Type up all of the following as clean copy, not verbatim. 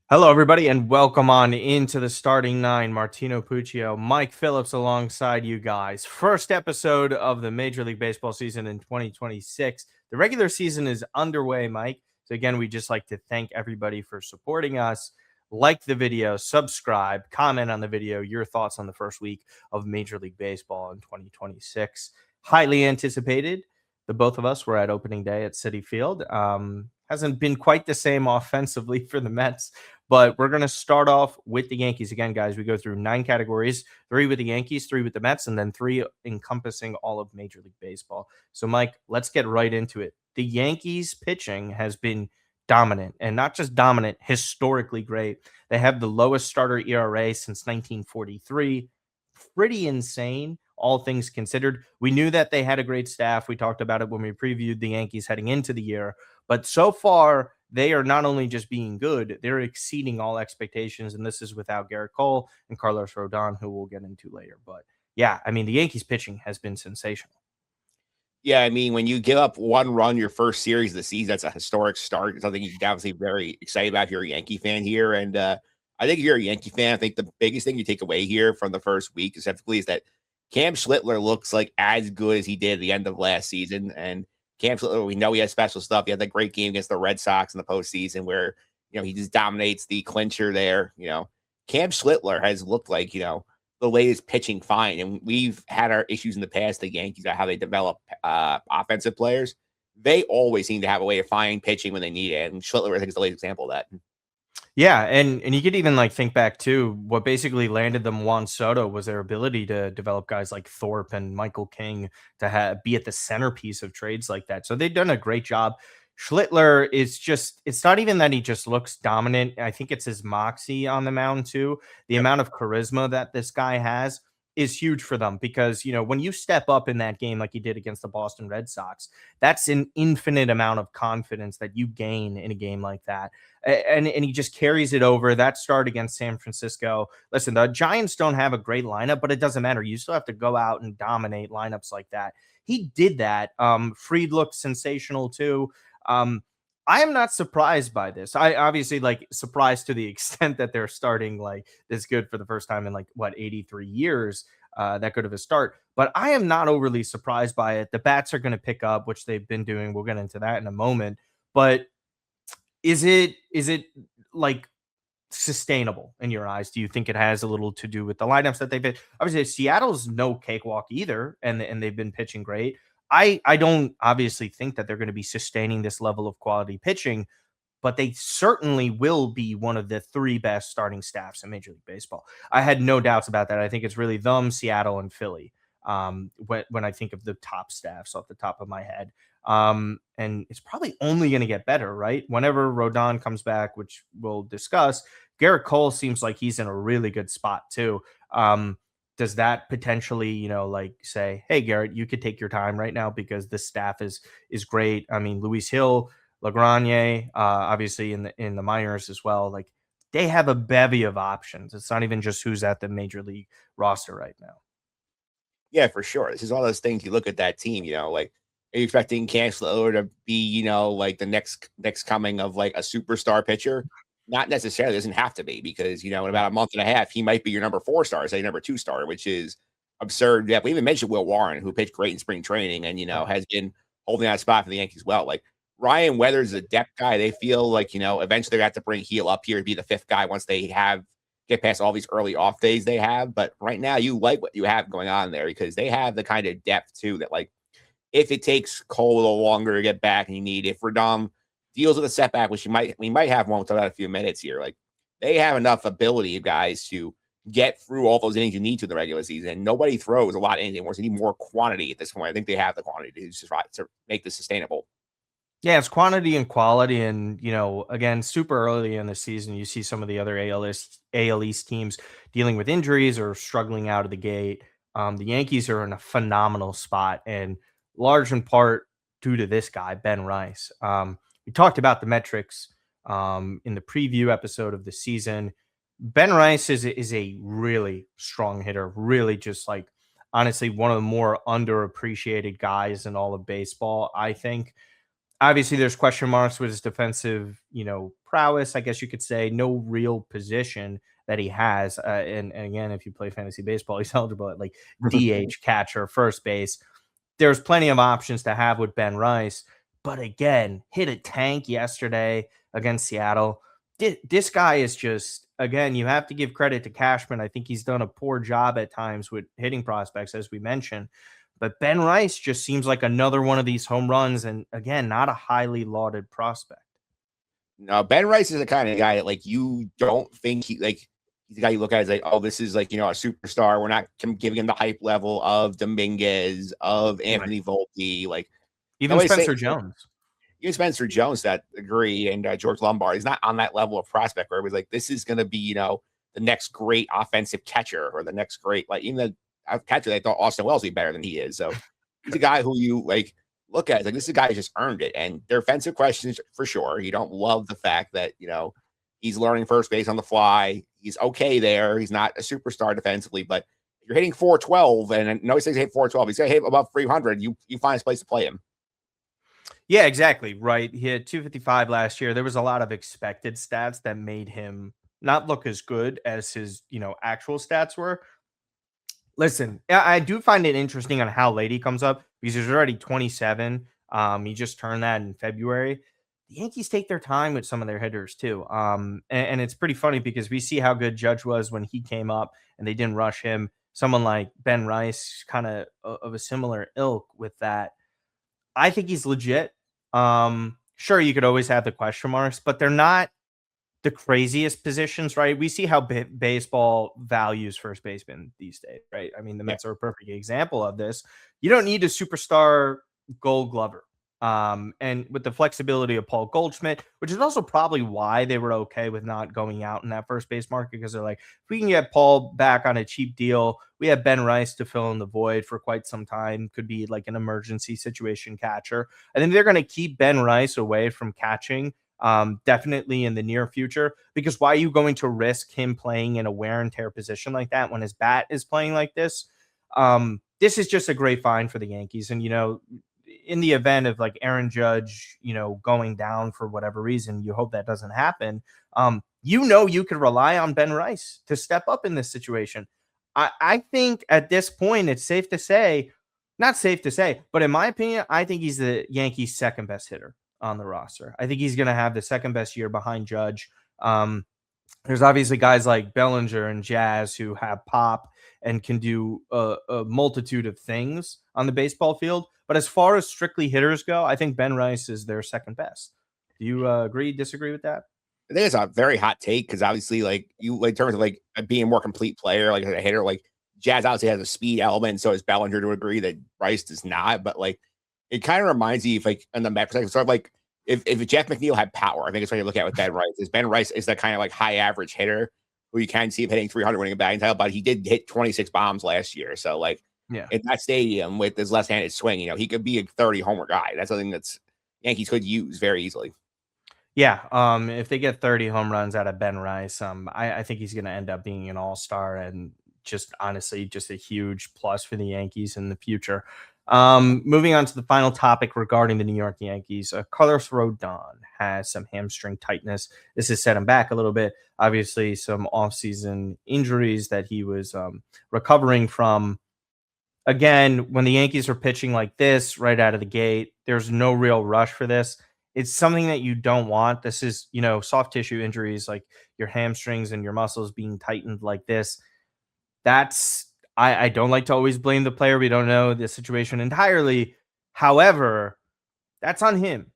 Hello, everybody, and welcome on into the starting nine. Martino, Puccio, Mike Phillips alongside you guys. First episode of the Major League Baseball season in 2026. The regular season is underway, Mike. So, again, we just like to thank everybody for supporting us. Like the video, subscribe, comment on the video, your thoughts on the first week of Major League Baseball in 2026. Highly anticipated. The both of us were at opening day at Citi Field. Hasn't been quite the same offensively for the Mets, but we're going to start off with the Yankees. Again, guys, we go through 9 categories, 3 with the Yankees, 3 with the Mets, and then 3 encompassing all of Major League Baseball. So, Mike, let's get right into it. The Yankees pitching has been dominant, and not just dominant, historically great. They have the lowest starter ERA since 1943. Pretty insane, all things considered. We knew that they had a great staff. We talked about it when we previewed the Yankees heading into the year. But so far, they are not only just being good, they're exceeding all expectations. And this is without Garrett Cole and Carlos Rodon, who we'll get into later. But yeah, I mean, the Yankees pitching has been sensational. Yeah, I mean, when you give up one run your first series of the season, that's a historic start. It's something you can obviously very excited about if you're a Yankee fan here. And I think if you're a Yankee fan, I think the biggest thing you take away here from the first week specifically is that Cam Schlittler looks like as good as he did at the end of last season. And Cam Schlittler, we know he has special stuff. He had that great game against the Red Sox in the postseason where, he just dominates the clincher there. Cam Schlittler has looked like, the latest pitching fine. And we've had our issues in the past, the Yankees, about how they develop offensive players. They always seem to have a way of finding pitching when they need it. And Schlittler, I think, is the latest example of that. Yeah, and you could even think back to what basically landed them Juan Soto was their ability to develop guys like Thorpe and Michael King to be at the centerpiece of trades like that. So they've done a great job. Schlittler is it's not even that he just looks dominant. I think it's his moxie on the mound too. The Yep. amount of charisma that this guy has is huge for them because, when you step up in that game like he did against the Boston Red Sox, that's an infinite amount of confidence that you gain in a game like that. And he just carries it over. That start against San Francisco. Listen, the Giants don't have a great lineup, but it doesn't matter. You still have to go out and dominate lineups like that. He did that. Fried looked sensational too. I am not surprised by this. I obviously surprised to the extent that they're starting this good for the first time in 83 years. That good of a start, but I am not overly surprised by it. The bats are going to pick up, which they've been doing. We'll get into that in a moment. But is it like sustainable in your eyes? Do you think it has a little to do with the lineups that they've hit? Obviously, Seattle's no cakewalk either, and they've been pitching great. I don't obviously think that they're going to be sustaining this level of quality pitching, but they certainly will be one of the 3 best starting staffs in Major League Baseball. I had no doubts about that. I think it's really them, Seattle, and Philly. When I think of the top staffs off the top of my head. And it's probably only going to get better, right? Whenever Rodon comes back, which we'll discuss, Garrett Cole seems like he's in a really good spot too. Does that potentially, say, hey, Garrett, you could take your time right now because this staff is great. I mean, Luis Hill, Lagrange, obviously in the minors as well. They have a bevy of options. It's not even just who's at the major league roster right now. Yeah, for sure. This is all those things you look at that team, are you expecting Cam Schlittler to be, the next coming of a superstar pitcher? Not necessarily. Doesn't have to be because, in about a month and a half, he might be your number 4 star, say number 2 star, which is absurd. Yeah, we even mentioned Will Warren, who pitched great in spring training and, has been holding that spot for the Yankees well. Ryan Weathers is a depth guy. They feel eventually they have to bring Heel up here to be the 5th guy once they get past all these early off days they have. But right now, you like what you have going on there because they have the kind of depth too that if it takes Cole a little longer to get back and you need, if Rodon deals with a setback, which we might have one without a few minutes here, they have enough ability, guys, to get through all those innings you need to in the regular season. Nobody throws a lot of innings anymore, so you need more quantity at this point. I think they have the quantity to make this sustainable. Yeah, it's quantity and quality. And, again, super early in the season, you see some of the other AL East teams dealing with injuries or struggling out of the gate. The Yankees are in a phenomenal spot, and large in part due to this guy, Ben Rice. We talked about the metrics in the preview episode of the season. Ben Rice is a really strong hitter, really just honestly, one of the more underappreciated guys in all of baseball, I think. Obviously, there's question marks with his defensive, prowess, I guess you could say. No real position that he has. And again, if you play fantasy baseball, he's eligible at like DH, catcher, first base. There's plenty of options to have with Ben Rice. But again, hit a tank yesterday against Seattle. This guy is just, again, you have to give credit to Cashman. I think he's done a poor job at times with hitting prospects, as we mentioned. But Ben Rice just seems like another one of these home runs. And again, not a highly lauded prospect. No, Ben Rice is the kind of guy that like you don't think he's the guy you look at as like, oh, this is like, a superstar. We're not giving him the hype level of Dominguez, of Anthony Volpe, like Even Spencer Jones. Even Spencer Jones, that agree, and George Lombard. He's not on that level of prospect where it was like, this is going to be, the next great offensive catcher or the next great, like even the catcher, they thought Austin Wells would be better than he is. So he's a guy who you like look at, like this is a guy who just earned it. And their offensive questions for sure. You don't love the fact that, he's learning first base on the fly. He's okay there. He's not a superstar defensively, but you're hitting 412, and no, he says hit 412. He's going to hit above 300. You find a place to play him. Yeah, exactly. Right. He had 255 last year. There was a lot of expected stats that made him not look as good as his, actual stats were. Listen, I do find it interesting on how late he comes up because he's already 27. He just turned that in February. The Yankees take their time with some of their hitters too. And it's pretty funny because we see how good Judge was when he came up and they didn't rush him. Someone like Ben Rice, kind of a similar ilk with that. I think he's legit. Sure, you could always have the question marks, but they're not the craziest positions, right? We see how baseball values first baseman these days, right? I mean, the Mets are a perfect example of this. You don't need a superstar Gold Glover. And with the flexibility of Paul Goldschmidt, which is also probably why they were okay with not going out in that first base market, because they're like, if we can get Paul back on a cheap deal, we have Ben Rice to fill in the void for quite some time. Could be like an emergency situation catcher. I think they're going to keep Ben Rice away from catching definitely in the near future, because why are you going to risk him playing in a wear and tear position like that when his bat is playing like this? This is just a great find for the Yankees. And, in the event of like Aaron Judge, going down for whatever reason, you hope that doesn't happen. You could rely on Ben Rice to step up in this situation. I think at this point, it's safe to say, not safe to say, but in my opinion, I think he's the Yankees' second best hitter on the roster. I think he's going to have the second best year behind Judge. There's obviously guys like Bellinger and Jazz who have pop and can do a multitude of things on the baseball field. But as far as strictly hitters go, I think Ben Rice is their second best. Do you agree, disagree with that? I think it's a very hot take because obviously, like in terms of like being a more complete player, like a hitter, like Jazz obviously has a speed element, so is Bellinger to agree that Rice does not. But like, it kind of reminds you, if like in the Mets, sort of like if Jeff McNeil had power, I think it's what you look at with Ben Rice. Is Ben Rice is that kind of like high average hitter who you can see him hitting 300, winning a batting title, but he did hit 26 bombs last year, so like. Yeah, in that stadium with his left-handed swing, he could be a 30 homer guy. That's something that's Yankees could use very easily. Yeah, if they get 30 home runs out of Ben Rice, I think he's going to end up being an all-star and just honestly just a huge plus for the Yankees in the future. Moving on to the final topic regarding the New York Yankees, Carlos Rodon has some hamstring tightness. This has set him back a little bit. Obviously, some offseason injuries that he was recovering from. Again, when the Yankees are pitching like this right out of the gate, there's no real rush for this. It's something that you don't want. This is, soft tissue injuries like your hamstrings and your muscles being tightened like this. I don't like to always blame the player. We don't know the situation entirely. However, that's on him.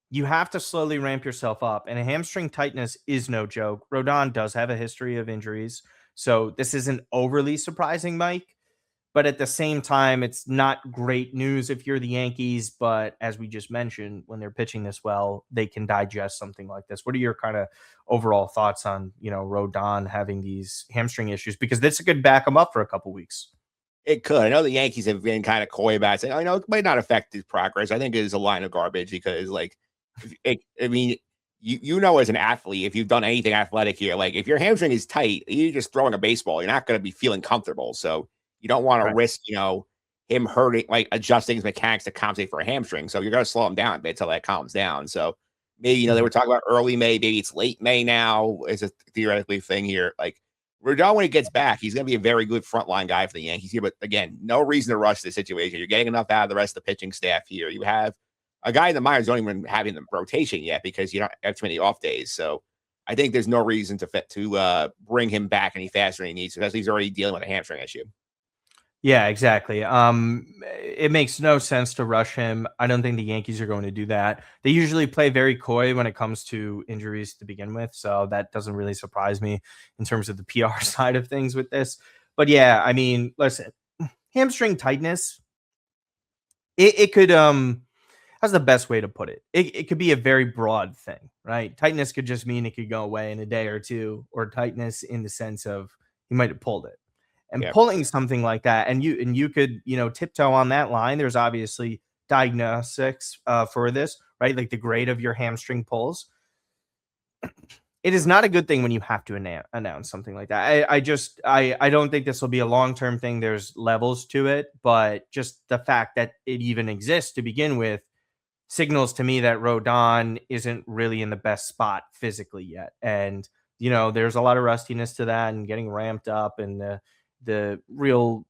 You have to slowly ramp yourself up. And a hamstring tightness is no joke. Rodon does have a history of injuries. So this isn't overly surprising, Mike. But at the same time, it's not great news if you're the Yankees. But as we just mentioned, when they're pitching this well, they can digest something like this. What are your kind of overall thoughts on, Rodon having these hamstring issues? Because this could back him up for a couple weeks. It could. I know the Yankees have been kind of coy about it, saying, I know it might not affect his progress. I think it is a line of garbage because, like, as an athlete, if you've done anything athletic here, like if your hamstring is tight, you're just throwing a baseball. You're not going to be feeling comfortable. So you don't want to risk, him hurting, like adjusting his mechanics to compensate for a hamstring. So you're going to slow him down a bit until that calms down. So maybe, they were talking about early May, maybe it's late May now. It's a theoretically thing here. Like Rodon, when he gets back, he's going to be a very good frontline guy for the Yankees here. But again, no reason to rush this situation. You're getting enough out of the rest of the pitching staff here. You have a guy in the minors don't even have in the rotation yet because you don't have too many off days. So I think there's no reason to bring him back any faster than he needs, especially he's already dealing with a hamstring issue. Yeah, exactly. It makes no sense to rush him. I don't think the Yankees are going to do that. They usually play very coy when it comes to injuries to begin with, so that doesn't really surprise me in terms of the PR side of things with this. But yeah, I mean, listen, hamstring tightness, it could that's the best way to put it. It could be a very broad thing, right? Tightness could just mean it could go away in a day or two, or tightness in the sense of he might have pulled it. And pulling something like that, and you could, tiptoe on that line. There's obviously diagnostics for this, right? Like the grade of your hamstring pulls. It is not a good thing when you have to announce something like that. I don't think this will be a long-term thing. There's levels to it, but just the fact that it even exists to begin with signals to me that Rodon isn't really in the best spot physically yet. And, there's a lot of rustiness to that and getting ramped up, and the real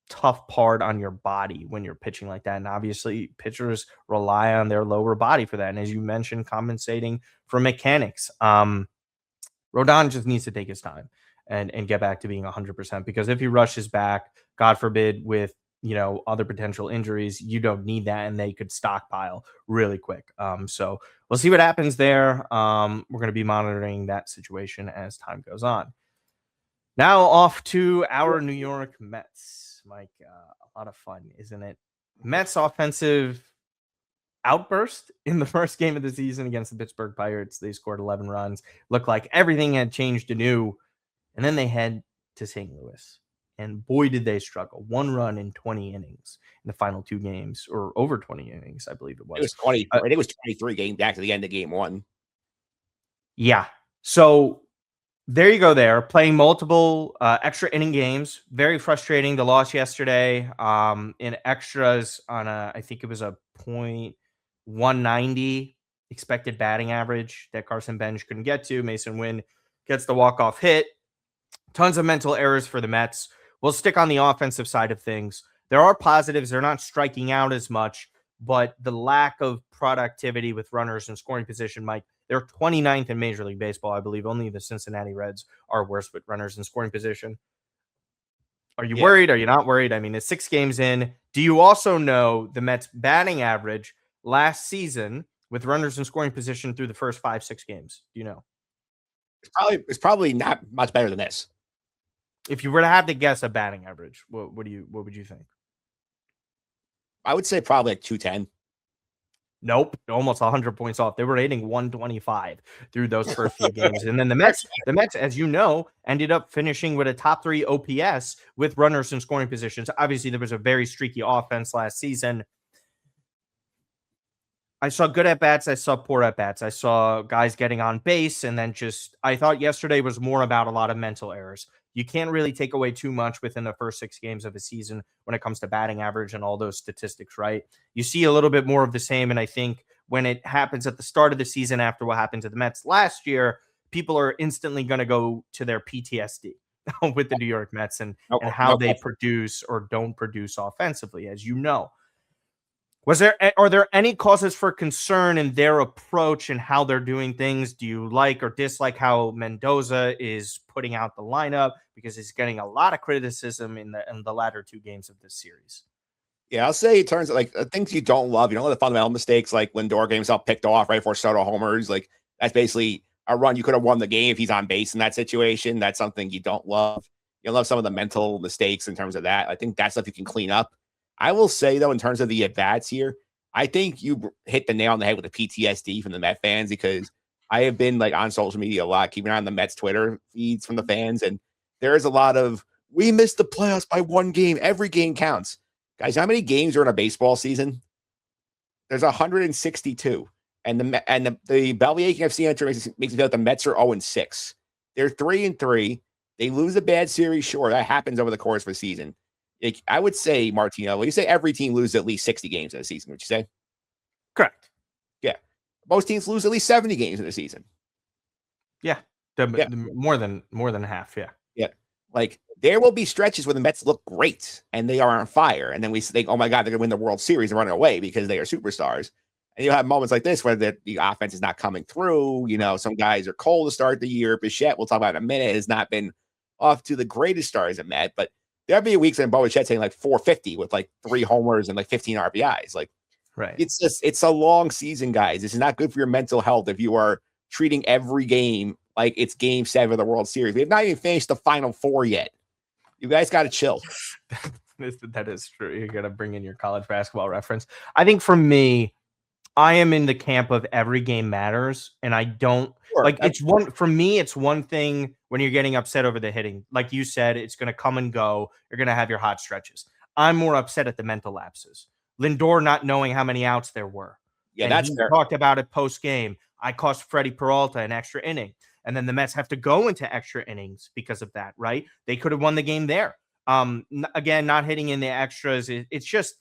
tough part on your body when you're pitching like that. And obviously pitchers rely on their lower body for that. And as you mentioned, compensating for mechanics. Rodon just needs to take his time and get back to being 100%, because if he rushes back, God forbid, with other potential injuries, you don't need that, and they could stockpile really quick. So we'll see what happens there. We're going to be monitoring that situation as time goes on. Now off to our New York Mets. Mike, a lot of fun, isn't it? Mets offensive outburst in the first game of the season against the Pittsburgh Pirates. They scored 11 runs. Looked like everything had changed anew. And then they head to St. Louis. And boy, did they struggle. 1 run in 20 innings in the final 2 games, or over 20 innings, I believe it was. It was 20. I think it was 23 games back to the end of game 1. Yeah. So there you go there, playing multiple extra inning games. Very frustrating. The loss yesterday in extras on I think it was a .190 expected batting average that Carson Bench couldn't get to. Mason Wynn gets the walk-off hit. Tons of mental errors for the Mets. We'll stick on the offensive side of things. There are positives. They're not striking out as much, but the lack of productivity with runners in scoring position, Mike, they're 29th in Major League Baseball. I believe only the Cincinnati Reds are worse with runners in scoring position. Are you worried? Are you not worried? I mean, it's 6 games in. Do you also know the Mets batting average last season with runners in scoring position through the first 5-6 games? Do you know? It's probably not much better than this. If you were to have to guess a batting average, what would you think? I would say probably like 210. Nope, almost 100 points off. They were hitting 125 through those first few games. And then the Mets, as you know, ended up finishing with a top 3 OPS with runners in scoring positions. Obviously, there was a very streaky offense last season. I saw good at-bats. I saw poor at-bats. I saw guys getting on base, and then I thought yesterday was more about a lot of mental errors. You can't really take away too much within the first 6 games of a season when it comes to batting average and all those statistics, right? You see a little bit more of the same, and I think when it happens at the start of the season after what happened to the Mets last year, people are instantly going to go to their PTSD with the New York Mets and how they produce or don't produce offensively, as you know. Are there any causes for concern in their approach and how they're doing things? Do you like or dislike how Mendoza is putting out the lineup? Because he's getting a lot of criticism in the latter 2 games of this series. Yeah, I'll say it turns like things you don't love. You don't love the fundamental mistakes, like Lindor getting himself picked off right before Soto homers. Like that's basically a run you could have won the game if he's on base in that situation. That's something you don't love. You don't love some of the mental mistakes in terms of that. I think that's stuff you can clean up. I will say, though, in terms of the at-bats here, I think you hit the nail on the head with the PTSD from the Met fans, because I have been like on social media a lot, keeping an eye on the Mets Twitter feeds from the fans, and there is a lot of, we missed the playoffs by 1 game. Every game counts. Guys, how many games are in a baseball season? There's 162. And the Bellevue FC entry makes me feel like the Mets are 0-6. They're 3-3. They lose a bad series, sure. That happens over the course of a season. I would say, Martino, you say every team loses at least 60 games in a season, would you say? Correct. Yeah. Most teams lose at least 70 games in a season. Yeah. Yeah. More than half. Yeah. Yeah. Like there will be stretches where the Mets look great and they are on fire. And then we think, oh my God, they're going to win the World Series and running away because they are superstars. And you'll have moments like this where the offense is not coming through. You know, some guys are cold to start the year. Bichette, we'll talk about in a minute, has not been off to the greatest start as a Met. But there'll be weeks in Bichette saying like 450 with like 3 homers and like 15 RBIs. Like, right. It's a long season, guys. This is not good for your mental health if you are treating every game like it's game 7 of the World Series. We have not even finished the Final 4 yet. You guys got to chill. That is true. You got to bring in your college basketball reference. I think for me, I am in the camp of every game matters, and I don't it's one for me. It's one thing when you're getting upset over the hitting, like you said, it's going to come and go. You're going to have your hot stretches. I'm more upset at the mental lapses. Lindor not knowing how many outs there were. Yeah, and that's he fair. Talked about it post game. I cost Freddie Peralta an extra inning, and then the Mets have to go into extra innings because of that. Right? They could have won the game there. Again, not hitting in the extras. It's just.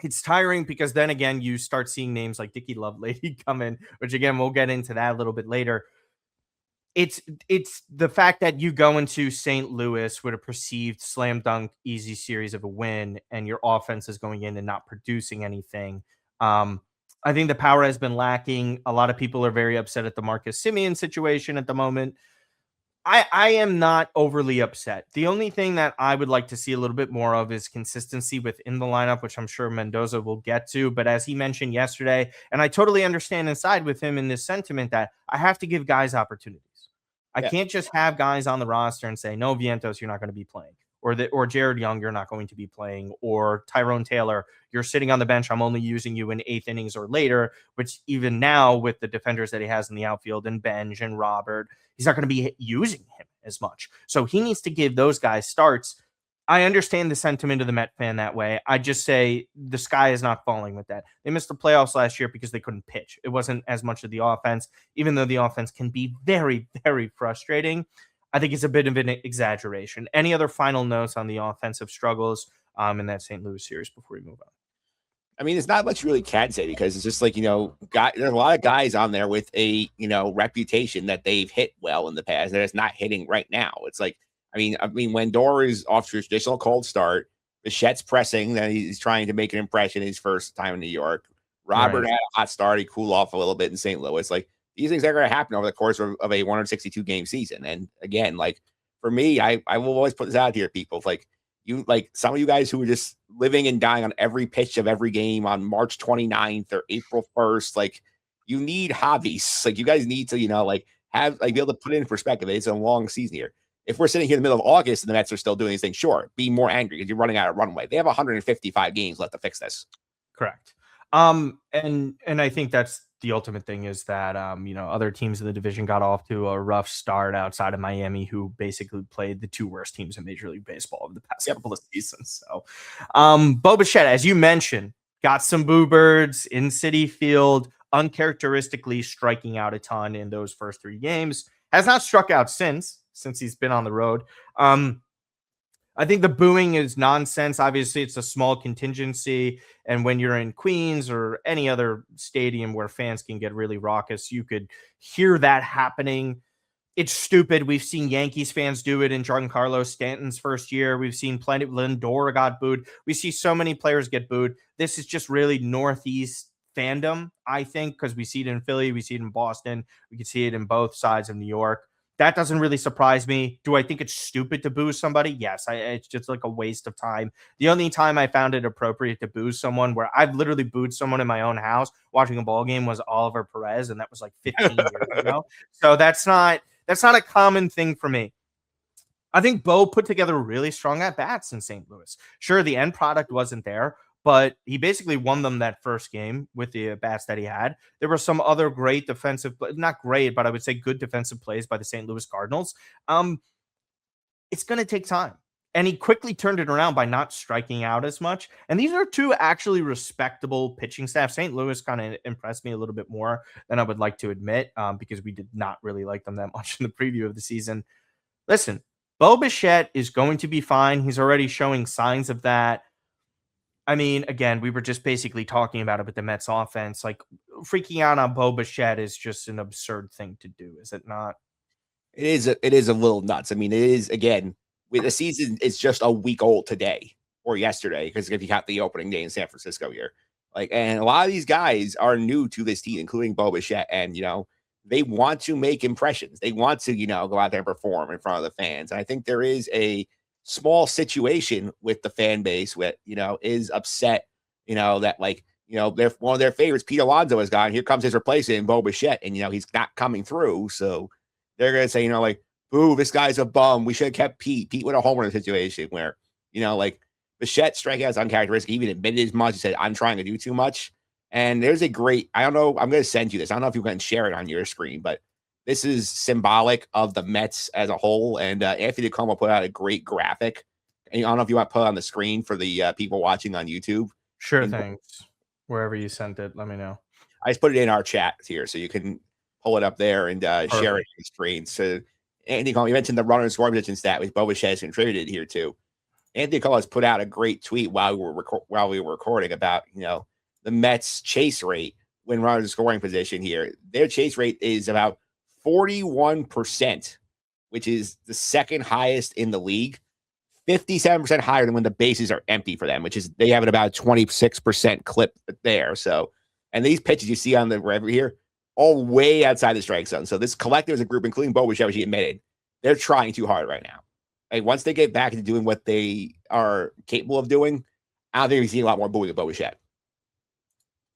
It's tiring because then again, you start seeing names like Dickie Lovelady come in, which again, we'll get into that a little bit later. It's the fact that you go into St. Louis with a perceived slam dunk, easy series of a win, and your offense is going in and not producing anything. I think the power has been lacking. A lot of people are very upset at the Marcus Semien situation at the moment. I am not overly upset. The only thing that I would like to see a little bit more of is consistency within the lineup, which I'm sure Mendoza will get to. But as he mentioned yesterday, and I totally understand and side with him in this sentiment that I have to give guys opportunities. I can't just have guys on the roster and say, no, Vientos, you're not going to be playing. Or Jared Young, you're not going to be playing. Or Tyrone Taylor, you're sitting on the bench. I'm only using you in 8th innings or later, which even now with the defenders that he has in the outfield and Benj and Robert, he's not going to be using him as much. So he needs to give those guys starts. I understand the sentiment of the Met fan that way. I just say the sky is not falling with that. They missed the playoffs last year because they couldn't pitch. It wasn't as much of the offense, even though the offense can be very, very frustrating. I think it's a bit of an exaggeration. Any other final notes on the offensive struggles in that St. Louis series before we move on? I mean, there's not much you really can say because it's just like, there's a lot of guys on there with a, reputation that they've hit well in the past that is not hitting right now. It's like, I mean, when Dor is off to a traditional cold start, Bichette's pressing, then he's trying to make an impression his first time in New York. Robert had a hot start. He cooled off a little bit in St. Louis. Like, these things are going to happen over the course of a 162 game season. And again, like for me, I will always put this out here, people. Like some of you guys who are just living and dying on every pitch of every game on March 29th or April 1st, like you need hobbies. Like you guys need to, have be able to put it in perspective. It's a long season here. If we're sitting here in the middle of August and the Mets are still doing these things, sure, be more angry because you're running out of runway. They have 155 games left to fix this. Correct. And I think that's the ultimate thing is that, other teams in the division got off to a rough start outside of Miami, who basically played the 2 worst teams in Major League Baseball over the past couple of seasons. So, Bo Bichette, as you mentioned, got some boo birds in Citi Field, uncharacteristically striking out a ton in those first 3 games. Has not struck out since he's been on the road. I think the booing is nonsense. Obviously, it's a small contingency. And when you're in Queens or any other stadium where fans can get really raucous, you could hear that happening. It's stupid. We've seen Yankees fans do it in Giancarlo Stanton's first year. We've seen plenty. Lindor got booed. We see so many players get booed. This is just really Northeast fandom, I think, because we see it in Philly. We see it in Boston. We can see it in both sides of New York. That doesn't really surprise me. Do I think it's stupid to boo somebody? Yes, it's just like a waste of time. The only time I found it appropriate to boo someone where I've literally booed someone in my own house watching a ball game was Oliver Perez, and that was like 15 years ago. So that's not a common thing for me. I think Bo put together really strong at-bats in St. Louis. Sure, the end product wasn't there, but he basically won them that first game with the bats that he had. There were some other great defensive, not great, but I would say good defensive plays by the St. Louis Cardinals. It's going to take time. And he quickly turned it around by not striking out as much. And these are 2 actually respectable pitching staff. St. Louis kind of impressed me a little bit more than I would like to admit because we did not really like them that much in the preview of the season. Listen, Bo Bichette is going to be fine. He's already showing signs of that. I mean, again, we were just basically talking about it with the Mets offense. Like, freaking out on Bo Bichette is just an absurd thing to do, is it not? It is a little nuts. I mean, it is, again, the season is just a week old today or yesterday, because if you count the opening day in San Francisco here, like, and a lot of these guys are new to this team, including Bo Bichette, and they want to make impressions. They want to go out there and perform in front of the fans. And I think there is a small situation with the fan base with is upset, that they're one of their favorites, Pete Alonso, is gone. Here comes his replacement, Bo Bichette, and he's not coming through. So they're gonna say, like, boo, this guy's a bum. We should have kept Pete. Pete with a homer in a situation where, like, Bichette strikeout is uncharacteristic. He even admitted as much. He said, I'm trying to do too much. And there's a great, I don't know, I'm going to send you this. I don't know if you can share it on your screen, but this is symbolic of the Mets as a whole. And Anthony DeComo put out a great graphic. And I don't know if you want to put it on the screen for the people watching on YouTube. Sure, thanks. Wherever you sent it, let me know. I just put it in our chat here, so you can pull it up there and share it on the screen. So Anthony DeComo, you mentioned the runner and scoring position stat, which Bo Bichette has contributed here too. Anthony DeComo has put out a great tweet while we were recording about the Mets chase rate when runners in scoring position here. Their chase rate is about 41%, which is the second highest in the league. 57% higher than when the bases are empty for them, which is they have it about 26% clip there. So, and these pitches you see on the river here, all way outside the strike zone. So this collective as a group, including Bo Bichette, which he admitted, they're trying too hard right now. Like, once they get back into doing what they are capable of doing, I don't think we see a lot more booing of Bo Bichette.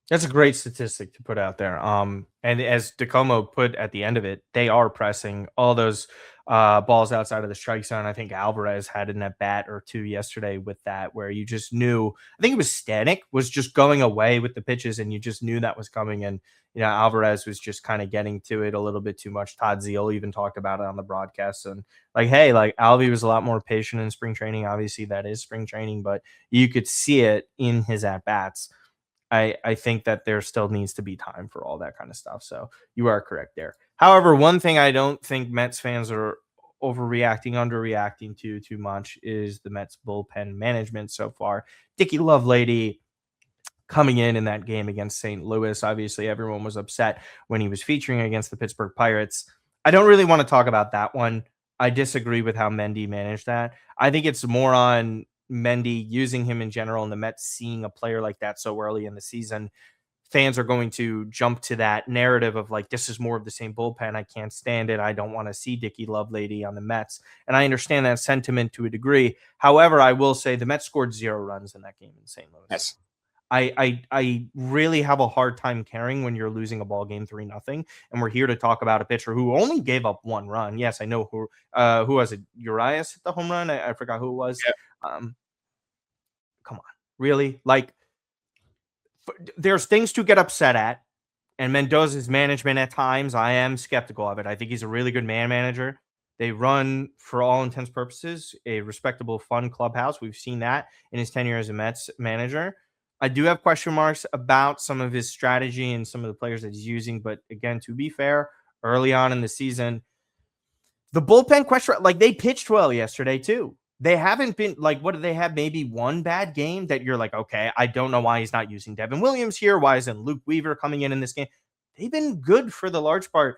That's a great statistic to put out there. And as DeComo put at the end of it, they are pressing all those balls outside of the strike zone. I think Alvarez had an at bat or two yesterday with that, where you just knew, I think it was Stanek was just going away with the pitches, and you just knew that was coming. And, Alvarez was just kind of getting to it a little bit too much. Todd Zeile even talked about it on the broadcast. And like, hey, like, Alvy was a lot more patient in spring training. Obviously, that is spring training, but you could see it in his at bats. I think that there still needs to be time for all that kind of stuff. So you are correct there. However, one thing I don't think Mets fans are overreacting, underreacting to too much is the Mets bullpen management so far. Dickie Lovelady coming in that game against St. Louis. Obviously, everyone was upset when he was featuring against the Pittsburgh Pirates. I don't really want to talk about that one. I disagree with how Mendy managed that. I think it's more on Mendy using him in general, and the Mets seeing a player like that so early in the season. Fans are going to jump to that narrative of like, this is more of the same bullpen. I can't stand it. I don't want to see Dickie Lovelady on the Mets. And I understand that sentiment to a degree. However, I will say the Mets scored 0 runs in that game in St. Louis. Yes. I really have a hard time caring when you're losing a ball game 3-0, and we're here to talk about a pitcher who only gave up 1 run. Yes, I know who was it? Urias hit the home run. I forgot who it was. Yeah. Come on, really? Like, there's things to get upset at, and Mendoza's management at times, I am skeptical of it. I think he's a really good manager. They run, for all intents purposes, a respectable, fun clubhouse. We've seen that in his tenure as a Mets manager. I do have question marks about some of his strategy and some of the players that he's using. But again, to be fair, early on in the season, the bullpen question, like, they pitched well yesterday too. They haven't been like, what do they have? Maybe one bad game that you're like, okay, I don't know why he's not using Devin Williams here. Why isn't Luke Weaver coming in this game? They've been good for the large part.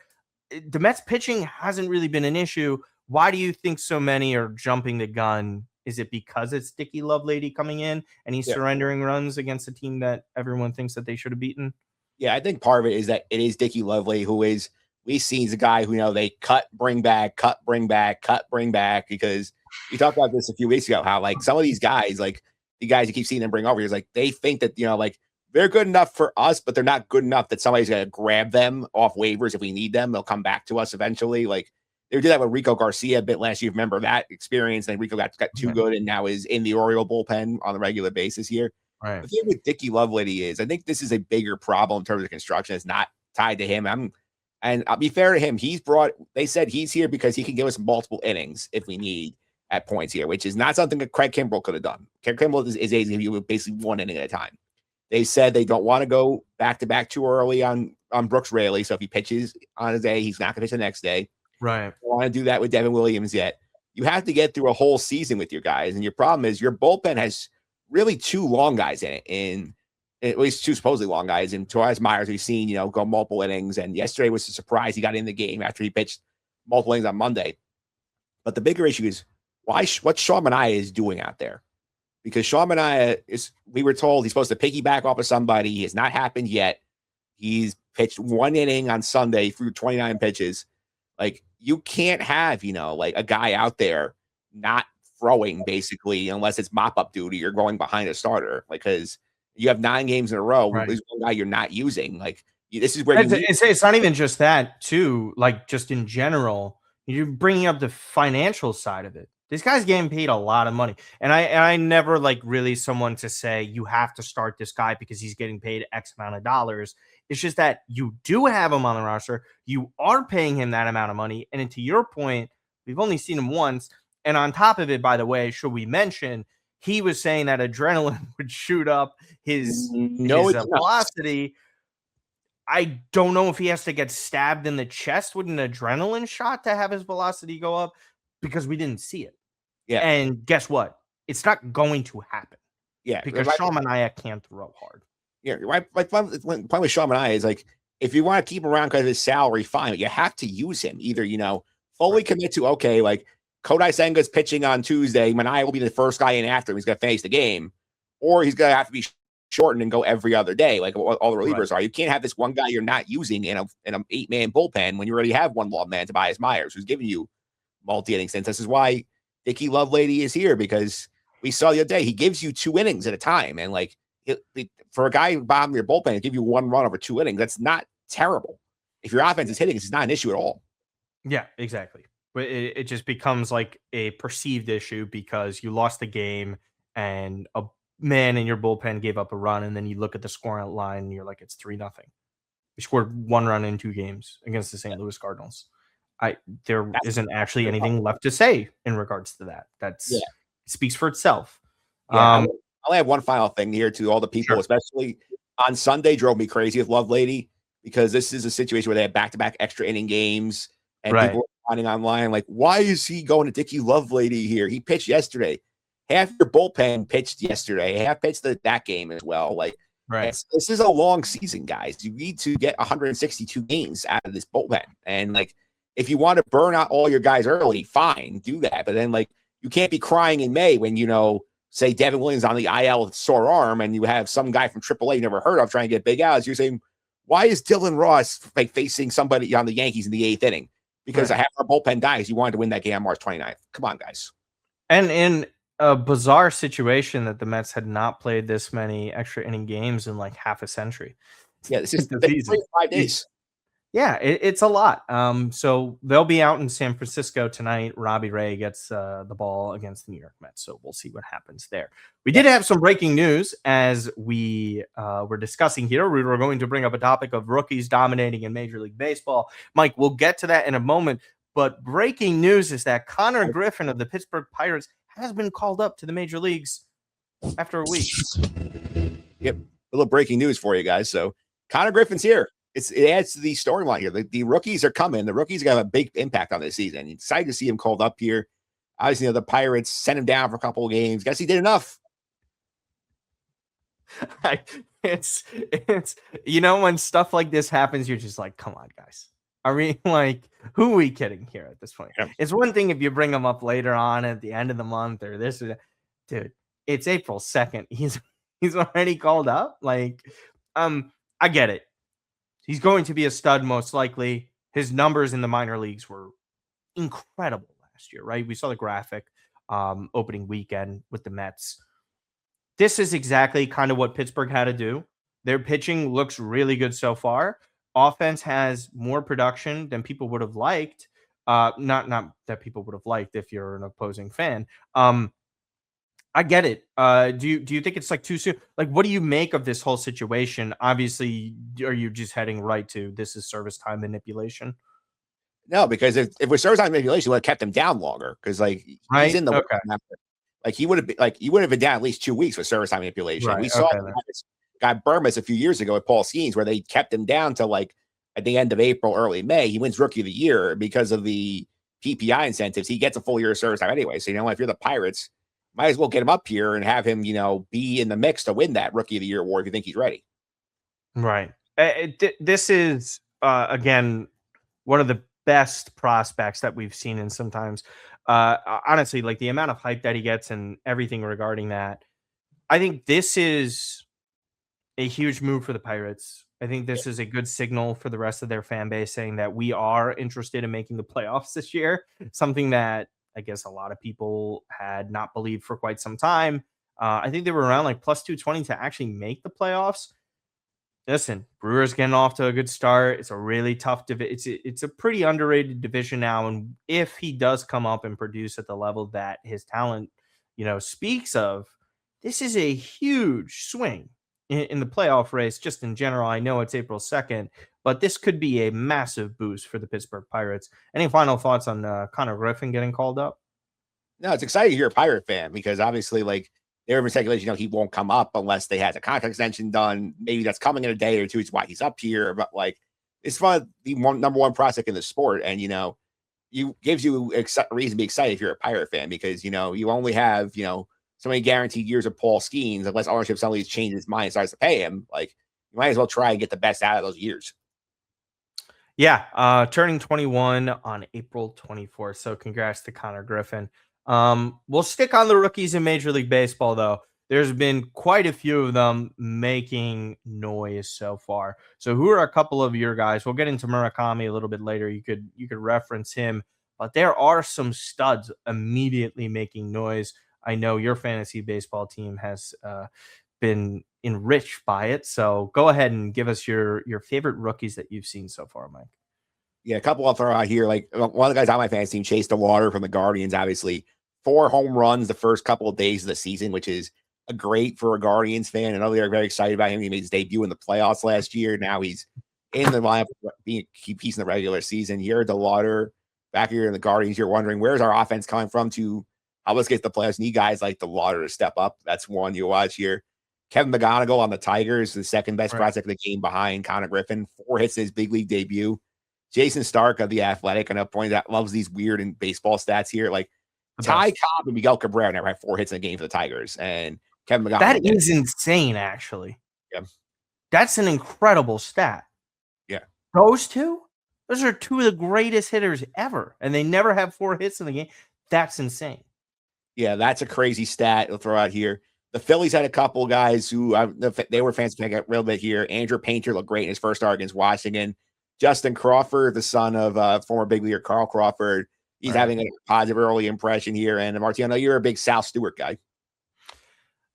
The Mets pitching hasn't really been an issue. Why do you think so many are jumping the gun? Is it because it's Dickie Lovelady coming in and he's surrendering runs against a team that everyone thinks that they should have beaten? Yeah, I think part of it is that it is Dickie Lovelady, who is, we've seen the guy who, they cut, bring back, because we talked about this a few weeks ago, how like some of these guys, like the guys you keep seeing them bring over here, is like they think that, like they're good enough for us, but they're not good enough that somebody's going to grab them off waivers if we need them. They'll come back to us eventually. Like they did that with Rico Garcia a bit last year. Remember that experience? Then Rico got too good and now is in the Oriole bullpen on a regular basis here. Right. The thing with Dickie Lovelady is, I think this is a bigger problem in terms of construction. It's not tied to him. And I'll be fair to him. They said he's here because he can give us multiple innings if we need at points here, which is not something that Craig Kimbrell could have done. Craig Kimbrell is able to give you basically 1 inning at a time. They said they don't want to go back-to-back too early on Brooks Raley. So if he pitches on a day, he's not going to pitch the next day. Right. They don't want to do that with Devin Williams yet. you have to get through a whole season with your guys. And your problem is your bullpen has really 2 long guys in it, and at least 2 supposedly long guys. And Torres Myers, we've seen, go multiple innings. And yesterday was a surprise. He got in the game after he pitched multiple innings on Monday. But the bigger issue is what Sean Manaea is doing out there. Because Sean Manaea we were told he's supposed to piggyback off of somebody. He has not happened yet. He's pitched 1 inning on Sunday through 29 pitches. Like, you can't have, like a guy out there not throwing basically, unless it's mop-up duty or going behind a starter. Like, because you have 9 games in a row. Right. There's one guy you're not using. Like, this is where it's not even just that too. Like, just in general, you're bringing up the financial side of it. This guy's getting paid a lot of money. And I never like really someone to say you have to start this guy because he's getting paid X amount of dollars. It's just that you do have him on the roster. You are paying him that amount of money. And to your point, we've only seen him once. And on top of it, by the way, should we mention, he was saying that adrenaline would shoot up his velocity. I don't know if he has to get stabbed in the chest with an adrenaline shot to have his velocity go up, because we didn't see it. Yeah. And guess what? It's not going to happen. Yeah. Because Sean Manaea can't throw hard. Yeah. Right. Like, the point with Sean Manaea is, like, if you want to keep him around because of his salary, fine. But you have to use him. Either, fully commit to, okay, like, Kodai Senga's pitching on Tuesday. Manaea will be the first guy in after him. He's going to finish the game. Or he's going to have to be shortened and go every other day, like all the relievers are. You can't have this one guy you're not using in an 8-man bullpen when you already have one long man, Tobias Myers, who's giving you multi-inning stints. This is why Dickie Lovelady is here, because we saw the other day he gives you 2 innings at a time, and like for a guy bottom of your bullpen to give you 1 run over 2 innings, that's not terrible. If your offense is hitting, it's not an issue at all. Yeah, exactly. But it just becomes like a perceived issue because you lost the game and a man in your bullpen gave up a run, and then you look at the scoring line and you're like, it's 3-0. We scored 1 run in 2 games against the St. Louis Cardinals. There isn't actually anything left to say in regards to that. It speaks for itself. Yeah, I'll add one final thing here to all the people, especially on Sunday, drove me crazy with Lovelady, because this is a situation where they have back-to-back extra inning games, and people are finding online like, why is he going to Dickie Lovelady here? He pitched yesterday. Half your bullpen pitched yesterday. Half pitched that game as well. Like, this is a long season, guys. You need to get 162 games out of this bullpen. And like, if you want to burn out all your guys early, fine, do that. But then, like, you can't be crying in May when, say Devin Williams on the IL with sore arm, and you have some guy from AAA you never heard of trying to get big outs. You're saying, why is Dylan Ross facing somebody on the Yankees in the 8th inning? Because half our bullpen dies. You wanted to win that game on March 29th. Come on, guys. And in a bizarre situation that the Mets had not played this many extra inning games in like half a century. Yeah, this is 5 days. Yeah, it's a lot. So they'll be out in San Francisco tonight. Robbie Ray gets the ball against the New York Mets. So we'll see what happens there. We did have some breaking news as we were discussing here. We were going to bring up a topic of rookies dominating in Major League Baseball. Mike, we'll get to that in a moment. But breaking news is that Konnor Griffin of the Pittsburgh Pirates has been called up to the major leagues after a week. Yep. A little breaking news for you guys. So Konnor Griffin's here. It adds to the storyline here. The rookies are coming. The rookies are going to have a big impact on this season. You're excited to see him called up here. Obviously, the Pirates sent him down for a couple of games. Guess he did enough. It's when stuff like this happens, you're just like, come on, guys. I mean, like, who are we kidding here at this point? Yeah. It's one thing if you bring him up later on at the end of the month or this or that. Dude, it's April 2nd. He's already called up. Like, I get it. He's going to be a stud, most likely. His numbers in the minor leagues were incredible last year, right? We saw the graphic opening weekend with the Mets. This is exactly kind of what Pittsburgh had to do. Their pitching looks really good so far. Offense has more production than people would have liked. Not that people would have liked if you're an opposing fan. I get it. Do you think it's like too soon? Like, what do you make of this whole situation? Obviously, are you just heading right to this is service time manipulation? No, because if we're service time manipulation, we would have kept him down longer. Because he's in the he would have been down at least 2 weeks for service time manipulation. Right, we saw got Burmese a few years ago with Paul Skeens, where they kept him down till like at the end of April, early May. He wins Rookie of the Year because of the PPI incentives, he gets a full year of service time anyway. So, if you're the Pirates, might as well get him up here and have him, be in the mix to win that Rookie of the Year award if you think he's ready. Right. This is, again, one of the best prospects that we've seen in sometimes. Honestly, like the amount of hype that he gets and everything regarding that. I think this is a huge move for the Pirates. I think this is a good signal for the rest of their fan base saying that we are interested in making the playoffs this year, something that I guess a lot of people had not believed for quite some time. I think they were around like plus 220 to actually make the playoffs. Listen, Brewers getting off to a good start. It's a really tough division. It's a pretty underrated division now. And if he does come up and produce at the level that his talent, speaks of, this is a huge swing in the playoff race, just in general. I know it's April 2nd, but this could be a massive boost for the Pittsburgh Pirates. Any final thoughts on Konnor Griffin getting called up? No, it's exciting to hear a Pirate fan because obviously, like, there have been speculation, he won't come up unless they had a contract extension done. Maybe that's coming in a day or two. It's why he's up here. But like, it's fun. The number one prospect in the sport, and you gives you a reason to be excited if you're a Pirate fan because you only have so many guaranteed years of Paul Skeens unless ownership suddenly changes its mind and starts to pay him. Like, you might as well try and get the best out of those years. Yeah, turning 21 on April 24th. So congrats to Konnor Griffin. We'll stick on the rookies in Major League Baseball, though. There's been quite a few of them making noise so far. So who are a couple of your guys? We'll get into Murakami a little bit later. You could reference him, but there are some studs immediately making noise. I know your fantasy baseball team has been enriched by it. So go ahead and give us your favorite rookies that you've seen so far, Mike. Yeah, a couple I'll throw out here. Like one of the guys on my fantasy team, Chase DeWater from the Guardians, obviously 4 home runs the first couple of days of the season, which is a great for a Guardians fan. I know they're very excited about him. He made his debut in the playoffs last year. Now he's in the lineup, being a key piece in the regular season. You're DeWater back here in the Guardians. You're wondering where's our offense coming from to help us get the playoffs. Need guys like DeWater to step up. That's one you watch here. Kevin McGonigal on the Tigers, the second best prospect of the game behind Konnor Griffin. 4 hits in his big league debut. Jason Stark of the Athletic, and I point that loves these weird in baseball stats here. Like Ty Cobb and Miguel Cabrera never had 4 hits in a game for the Tigers, and Kevin McGonigal. That is insane, actually. Yeah, that's an incredible stat. Yeah, those are 2 of the greatest hitters ever, and they never have 4 hits in the game. That's insane. Yeah, that's a crazy stat. I'll throw out here. The Phillies had a couple guys who they were fans pick a real bit here. Andrew Painter looked great in his first start against Washington. Justin Crawford, the son of former big leaguer Carl Crawford, he's having a positive early impression here. And Martino, I know you're a big Sal Stewart guy.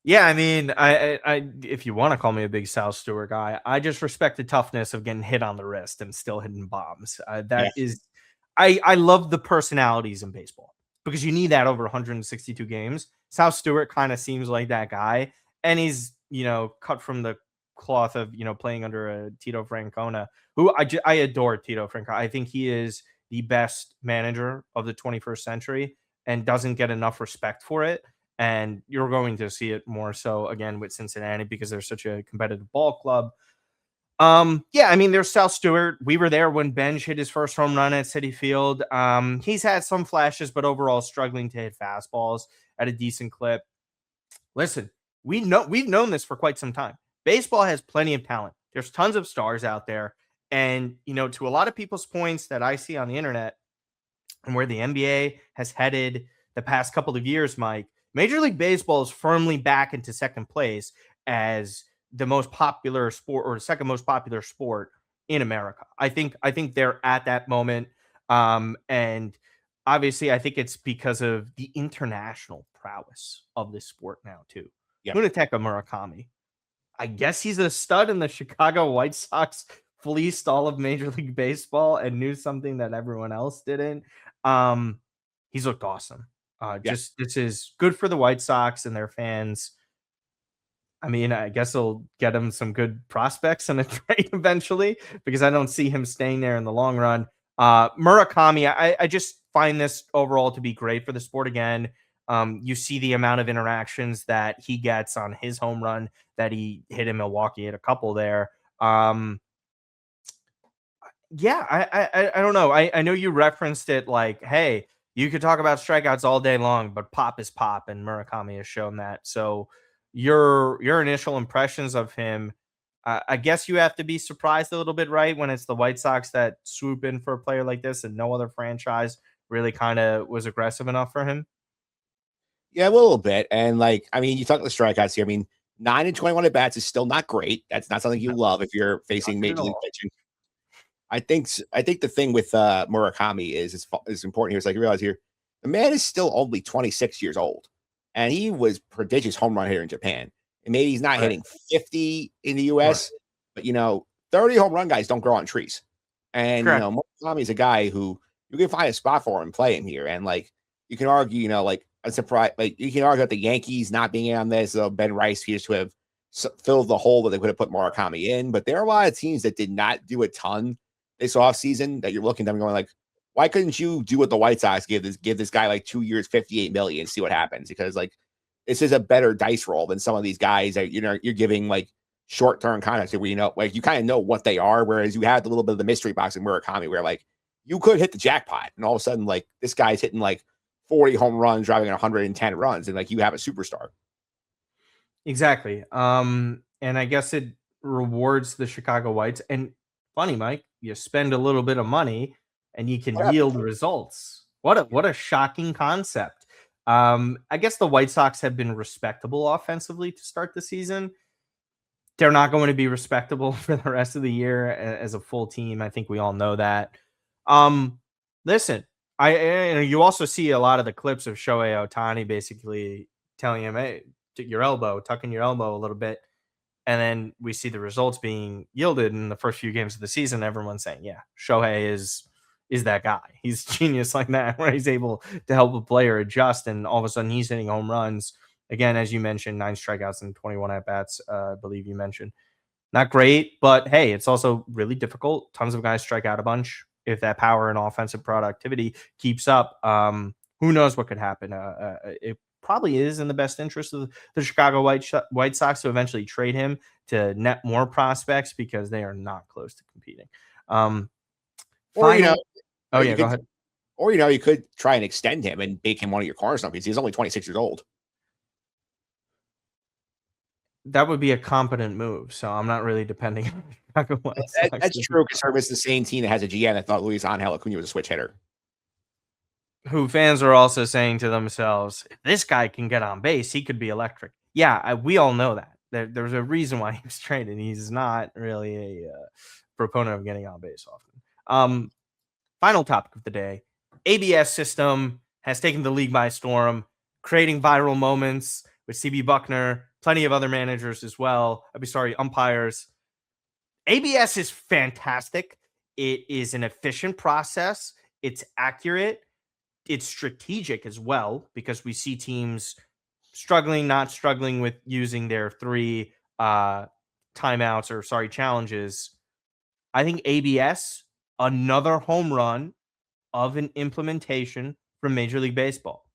Yeah, I mean, I if you want to call me a big Sal Stewart guy, I just respect the toughness of getting hit on the wrist and still hitting bombs. I love the personalities in baseball because you need that over 162 games. Sal Stewart kind of seems like that guy, and he's cut from the cloth of playing under a Tito Francona, who I adore. Tito Francona, I think he is the best manager of the 21st century and doesn't get enough respect for it. And you're going to see it more so again with Cincinnati because they're such a competitive ball club. Yeah, I mean, there's Sal Stewart. We were there when Benj hit his first home run at Citi Field. He's had some flashes, but overall struggling to hit fastballs at a decent clip. Listen, we've known this for quite some time. Baseball has plenty of talent. There's tons of stars out there. And, to a lot of people's points that I see on the internet and where the NBA has headed the past couple of years, Mike, Major League Baseball is firmly back into second place as the most popular sport or the second most popular sport in America. I think they're at that moment. And obviously I think it's because of the international prowess of this sport now too. Munetaka Murakami. I guess he's a stud, and the Chicago White Sox fleeced all of Major League Baseball and knew something that everyone else didn't. He's looked awesome. This is good for the White Sox and their fans. I mean, I guess it'll get him some good prospects in a trade eventually because I don't see him staying there in the long run. Murakami, I just find this overall to be great for the sport again. You see the amount of interactions that he gets on his home run that he hit in Milwaukee, hit a couple there. Yeah, I don't know. I know you referenced it like, hey, you could talk about strikeouts all day long, but pop is pop, and Murakami has shown that. So your initial impressions of him, I guess you have to be surprised a little bit, right? When it's the White Sox that swoop in for a player like this, and no other franchise really kind of was aggressive enough for him. Yeah, a little bit. And like, I mean, you talk the strikeouts here. I mean, 9 and 21 at bats is still not great. That's not something you No, love if you're not facing good at major league all. pitching. I think the thing with Murakami is important here. Is like you realize here, the man is still only 26 years old, and he was prodigious home run hitter in Japan. And maybe he's not Right. hitting 50 in the Right. U.S., but 30 home run guys don't grow on trees. And Correct. Murakami is a guy who you can find a spot for him and play him here. And like you can argue, like a surprise, like you can argue that the Yankees not being on this, Ben Rice appears to have filled the hole that they could have put Murakami in. But there are a lot of teams that did not do a ton this offseason that you're looking at them going like, why couldn't you do what the White Sox give this guy like 2 years, 58 million, see what happens? Because like this is a better dice roll than some of these guys that you're giving like short-term contracts where like you kind of know what they are, whereas you have a little bit of the mystery box in Murakami where like you could hit the jackpot and all of a sudden like this guy's hitting like 40 home runs, driving 110 runs, and like you have a superstar. Exactly. And I guess it rewards the Chicago Whites. And funny, Mike, you spend a little bit of money and you can yield results. What a shocking concept. I guess the White Sox have been respectable offensively to start the season. They're not going to be respectable for the rest of the year as a full team. I think we all know that. Um, Listen, and you also see a lot of the clips of Shohei Ohtani basically telling him, "Hey, your elbow, tuck in your elbow a little bit." And then we see the results being yielded in the first few games of the season. Everyone's saying, "Yeah, Shohei is that guy. He's genius like that, where he's able to help a player adjust, and all of a sudden he's hitting home runs." Again, as you mentioned, 9 strikeouts and 21 at bats. I believe you mentioned not great, but hey, it's also really difficult. Tons of guys strike out a bunch. If that power and offensive productivity keeps up, who knows what could happen? It probably is in the best interest of the Chicago White Sox to eventually trade him to net more prospects because they are not close to competing. Um, Or Final. Oh you yeah, go could, ahead. you could try and extend him and make him one of your cornerstone pieces. He's only 26 years old. That would be a competent move. So I'm not really depending on the Chicago White Sox. That's true because it's the same team that has a GM that thought Luis Angel Acuna was a switch hitter. Who fans are also saying to themselves, if this guy can get on base, he could be electric. Yeah, we all know that. There's a reason why he was traded. He's not really a proponent of getting on base often. Final topic of the day. ABS system has taken the league by storm, creating viral moments with CB Buckner, plenty of other managers as well. Umpires. ABS is fantastic. It is an efficient process. It's accurate. It's strategic as well because we see teams struggling, not struggling with using their 3 timeouts or challenges. I think ABS, another home run of an implementation from Major League Baseball.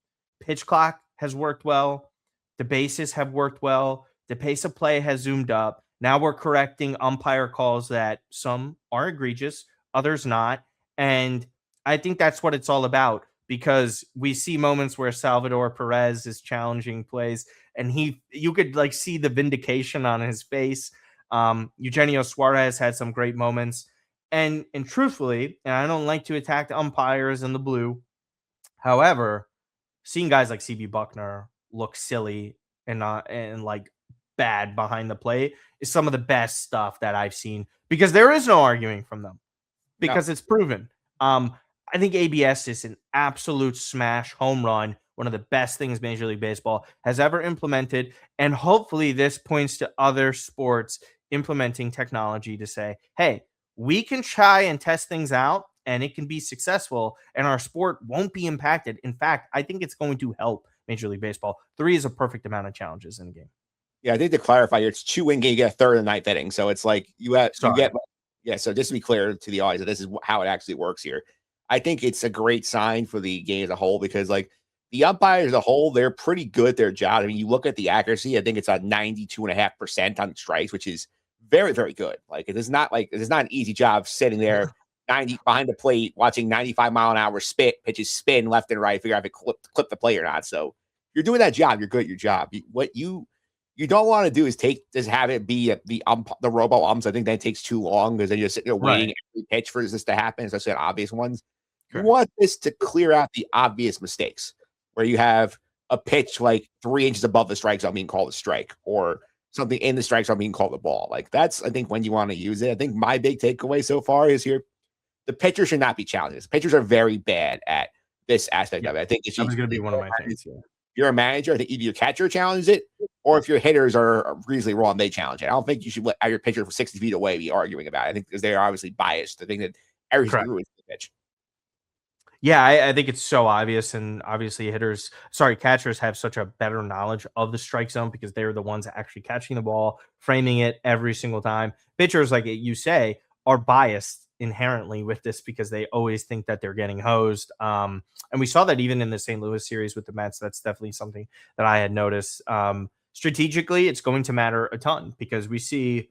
Pitch clock has worked well. The bases have worked well. The pace of play has zoomed up. Now we're correcting umpire calls that some are egregious, others not. And I think that's what it's all about because we see moments where Salvador Perez is challenging plays and you could like see the vindication on his face. Eugenio Suarez had some great moments. And truthfully, and I don't like to attack the umpires in the blue. However, seeing guys like CB Buckner look silly and like bad behind the plate is some of the best stuff that I've seen because there is no arguing from them No. because it's proven. I think ABS is an absolute smash home run, one of the best things Major League Baseball has ever implemented. And hopefully, this points to other sports implementing technology to say, hey, we can try and test things out and it can be successful and our sport won't be impacted. In fact, I think it's going to help Major League Baseball. 3 is a perfect amount of challenges in the game. Yeah, I think to clarify, it's 2 in game, you get a third of the ninth inning. So it's like you get yeah. So just to be clear to the audience, that this is how it actually works here. I think it's a great sign for the game as a whole because like the umpires as a whole, they're pretty good at their job. I mean, you look at the accuracy, I think it's on 92.5% on strikes, which is very, very good. Like it is not an easy job sitting there 90 behind the plate, watching 95-mile-an-hour pitches spin left and right, figure out if it clip the play or not. So you're doing that job, you're good at your job. What you don't want to do is have it be the robo umps. I think that takes too long because then you're sitting there waiting every pitch for this to happen, especially on obvious ones. You want this to clear out the obvious mistakes where you have a pitch like 3 inches above the strike zone being called a strike, or something in the strike zone being called a ball. Like that's, I think, when you want to use it. I think my big takeaway so far is here: the pitcher should not be challenged. Pitchers are very bad at this aspect of it. I think that was going to be one of my things. If you're a manager, I think either your catcher challenges it, or if your hitters are reasonably wrong, they challenge it. I don't think you should let your pitcher from 60 feet away be arguing about it. I think because they're obviously biased. I think that everything ruins the pitch. Yeah, I think it's so obvious, and obviously catchers have such a better knowledge of the strike zone because they're the ones actually catching the ball, framing it every single time. Pitchers, like you say, are biased inherently with this because they always think that they're getting hosed. And we saw that even in the St. Louis series with the Mets. That's definitely something that I had noticed. Strategically, it's going to matter a ton because we see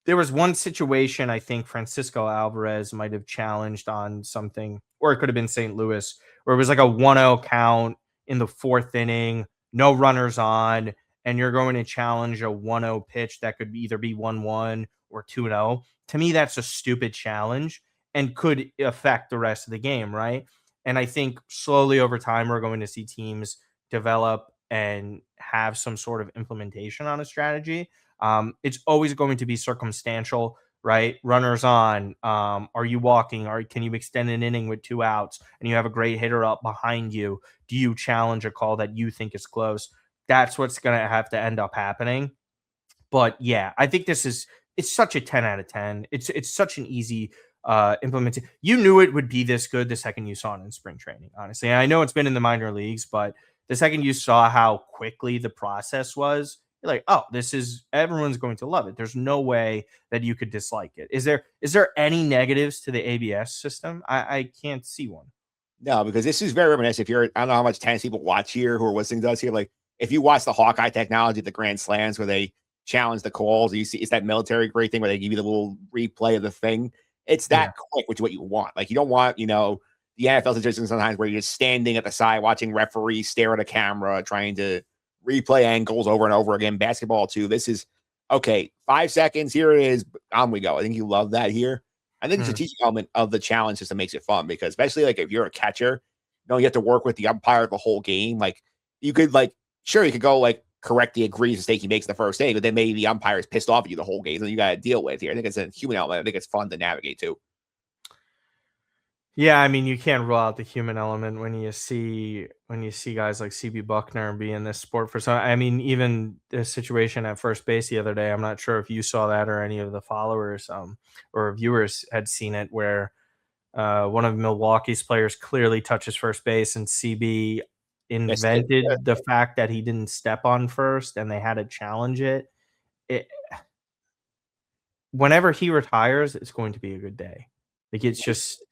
there was one situation, I think Francisco Alvarez might have challenged on something, or it could have been St. Louis, where it was like a 1-0 count in the 4th inning, no runners on, and you're going to challenge a 1-0 pitch that could either be 1-1 or 2-0. To me, that's a stupid challenge and could affect the rest of the game, right? And I think slowly over time, we're going to see teams develop and have some sort of implementation on a strategy. It's always going to be circumstantial, right? Runners on. Are you walking? Can you extend an inning with 2 outs and you have a great hitter up behind you? Do you challenge a call that you think is close? That's what's going to have to end up happening. But yeah, I think it's such a 10 out of 10. It's such an easy implementation. You knew it would be this good the second you saw it in spring training, honestly. And I know it's been in the minor leagues, but the second you saw how quickly the process was, you're like, oh, everyone's going to love it. There's no way that you could dislike it. Is there any negatives to the ABS system? I can't see one. No, because this is very reminiscent. I don't know how much tennis people watch here who are listening to us here. Like, if you watch the Hawkeye technology, the Grand Slams where they challenge the calls, you see it's that military grade thing where they give you the little replay of the thing. It's that quick, which is what you want. Like, you don't want, the NFL situation sometimes where you're just standing at the side watching referees stare at a camera, trying to replay angles over and over again. Basketball too. This is okay. 5 seconds. Here it is. On we go. I think you love that here. I think the strategic element of the challenge system makes it fun because especially like if you're a catcher, you have to work with the umpire the whole game. Like you could you could go correct the egregious mistake he makes the first inning, but then maybe the umpire is pissed off at you the whole game. So you got to deal with here. I think it's a human element. I think it's fun to navigate too. Yeah, I mean, you can't rule out the human element when you see guys like CB Buckner be in this sport for some. I mean, even the situation at first base the other day. I'm not sure if you saw that or any of the followers or viewers had seen it, where one of Milwaukee's players clearly touches first base, and CB invented the fact that he didn't step on first, and they had to challenge it. Whenever he retires, it's going to be a good day. Like it's just.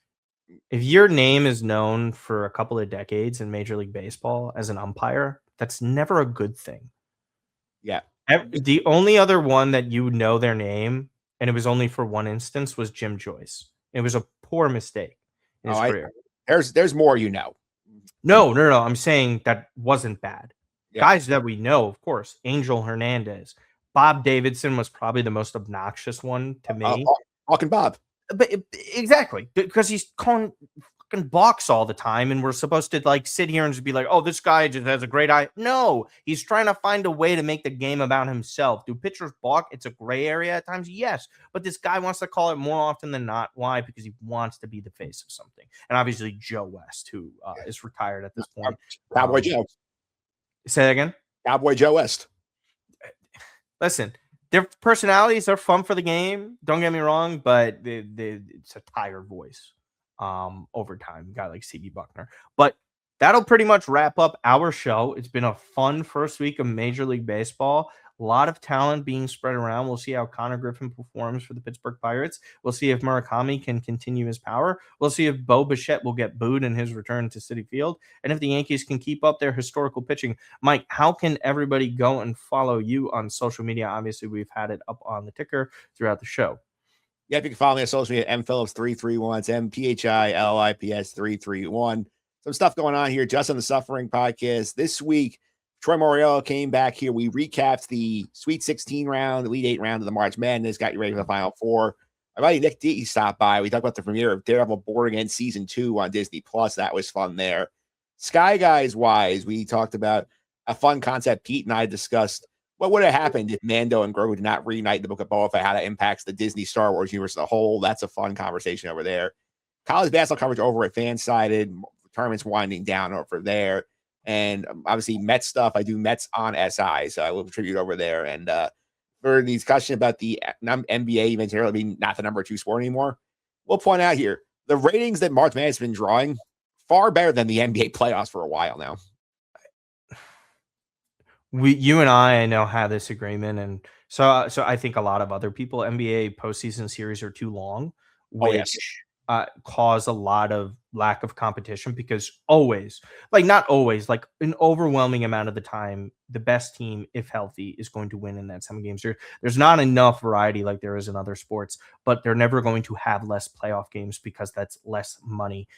If your name is known for a couple of decades in Major League Baseball as an umpire, that's never a good thing. Yeah. The only other one that you know their name, and it was only for one instance, was Jim Joyce. It was a poor mistake in his career. There's more, No. I'm saying that wasn't bad. Yeah. Guys that we know, of course, Angel Hernandez. Bob Davidson was probably the most obnoxious one to me. Talking Bob. But exactly, because he's calling fucking balks all the time, and we're supposed to sit here and just be like, "Oh, this guy just has a great eye." No, he's trying to find a way to make the game about himself. Do pitchers balk? It's a gray area at times, yes, but this guy wants to call it more often than not. Why? Because he wants to be the face of something. And obviously, Joe West, who is retired at this point. Cowboy Joe. Say that again. Cowboy Joe West. Listen. Their personalities are fun for the game. Don't get me wrong, but it's a tired voice over time. A guy like CB Buckner. But that'll pretty much wrap up our show. It's been a fun first week of Major League Baseball. A lot of talent being spread around. We'll see how Konnor Griffin performs for the Pittsburgh Pirates. We'll see if Murakami can continue his power. We'll see if Bichette will get booed in his return to Citi Field. And if the Yankees can keep up their historical pitching. Mike, how can everybody go and follow you on social media? Obviously, we've had it up on the ticker throughout the show. Yeah, if you can follow me on social media, mphillips331. It's MPHILLIPS331. Some stuff going on here. Just on the Suffering podcast this week. Troy Moriello came back here. We recapped the Sweet 16 round, the Elite 8 round of the March Madness. Got you ready for the Final Four. My buddy Nick D stopped by. We talked about the premiere of Daredevil Born Again Season 2 on Disney Plus. That was fun there. Sky Guys wise, we talked about a fun concept Pete and I discussed. What would have happened if Mando and Grogu did not reunite the Book of Boba Fett? How that impacts the Disney Star Wars universe as a whole? That's a fun conversation over there. College basketball coverage over at Fansided. Tournaments winding down over there. And obviously Mets stuff. I do Mets on SI, so I will contribute over there. And for the discussion about the NBA, you mentioned earlier being not the number 2 sport anymore, we'll point out here, the ratings that March Madness has been drawing, far better than the NBA playoffs for a while now. You and I know have this agreement, and so I think a lot of other people, NBA postseason series are too long, which cause a lot of lack of competition, because always, like not always, like an overwhelming amount of the time, the best team, if healthy, is going to win in that 7 games. There's not enough variety like there is in other sports, but they're never going to have less playoff games because that's less money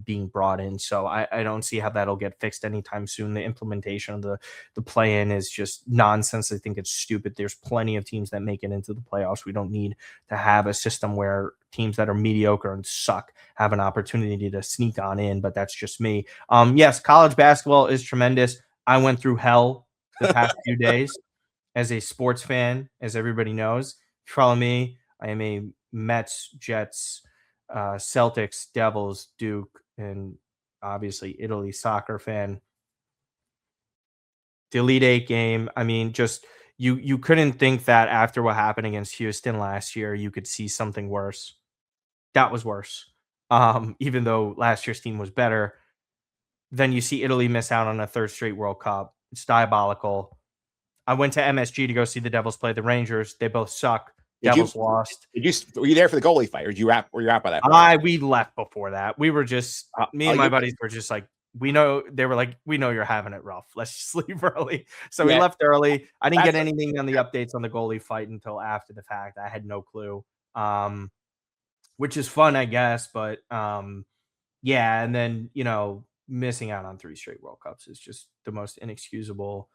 being brought in. So I don't see how that'll get fixed anytime soon. The implementation of the play-in is just nonsense. I think it's stupid. There's plenty of teams that make it into the playoffs. We don't need to have a system where teams that are mediocre and suck have an opportunity to sneak on in, but that's just me. Yes, college basketball is tremendous. I went through hell the past few days as a sports fan, as everybody knows. Follow me. I am a Mets, Jets, Celtics, Devils, Duke, and obviously Italy soccer fan. The Elite 8 game, I mean, just you couldn't think that after what happened against Houston last year, you could see something worse. That was worse. Even though last year's team was better. Then you see Italy miss out on a 3rd straight World Cup. It's diabolical. I went to MSG to go see the Devils play the Rangers. They both suck. Devils lost. Were you there for the goalie fight, or were you out by that point? We left before that. We were just me and my buddies were just like, we know you're having it rough. Let's just leave early. So we left early. I didn't get anything on the updates on the goalie fight until after the fact. I had no clue. Which is fun, I guess, but yeah, and then missing out on 3 straight World Cups is just the most inexcusable.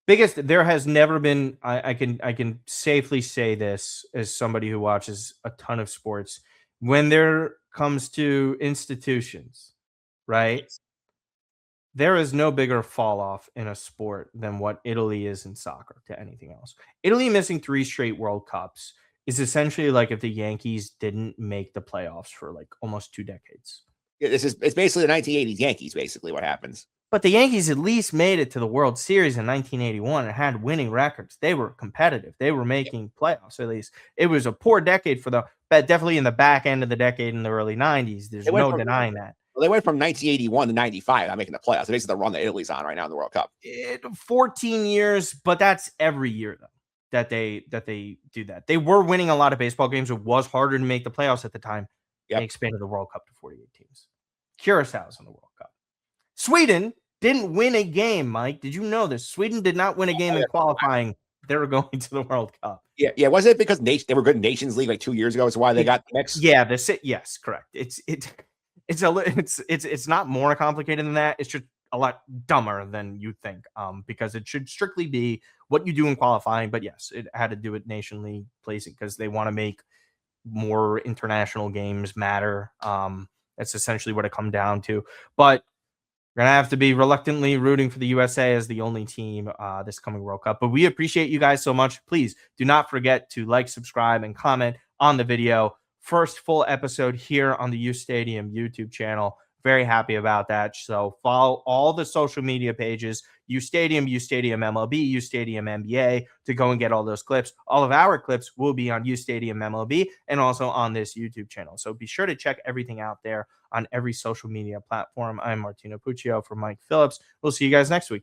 There has never been. I can safely say this as somebody who watches a ton of sports. When there comes to institutions, right? There is no bigger fall off in a sport than what Italy is in soccer to anything else. Italy missing 3 straight World Cups is essentially like if the Yankees didn't make the playoffs for like almost 2 decades. Yeah, it's basically the 1980s Yankees, basically what happens. But the Yankees at least made it to the World Series in 1981 and had winning records. They were competitive. They were making playoffs, at least. It was a poor decade for them, but definitely in the back end of the decade in the early 90s. There's no denying that. Well, they went from 1981 to 95, not making the playoffs. So basically the run that Italy's on right now in the World Cup. 14 years, but that's every year, though, that they do that. They were winning a lot of baseball games. It was harder to make the playoffs at the time. Yep. They expanded the World Cup to 48 teams. Curaçao's in the World Cup. Sweden didn't win a game, Mike. Did you know this? Sweden did not win a game in qualifying. They were going to the World Cup. Yeah. Was it because they were good in Nations League like 2 years ago? Is why they got mixed? Yeah. Yes, correct. It's not more complicated than that. It's just a lot dumber than you think. Because it should strictly be what you do in qualifying. But yes, it had to do with Nation League placing because they want to make more international games matter. That's essentially what it comes down to. But we're going to have to be reluctantly rooting for the USA as the only team this coming World Cup. But we appreciate you guys so much. Please do not forget to like, subscribe, and comment on the video. First full episode here on the U Stadium YouTube channel. Very happy about that. So follow all the social media pages, U Stadium MLB, U Stadium NBA, to go and get all those clips. All of our clips will be on U Stadium MLB and also on this YouTube channel. So be sure to check everything out there on every social media platform. I'm Martino Puccio for Mike Phillips. We'll see you guys next week.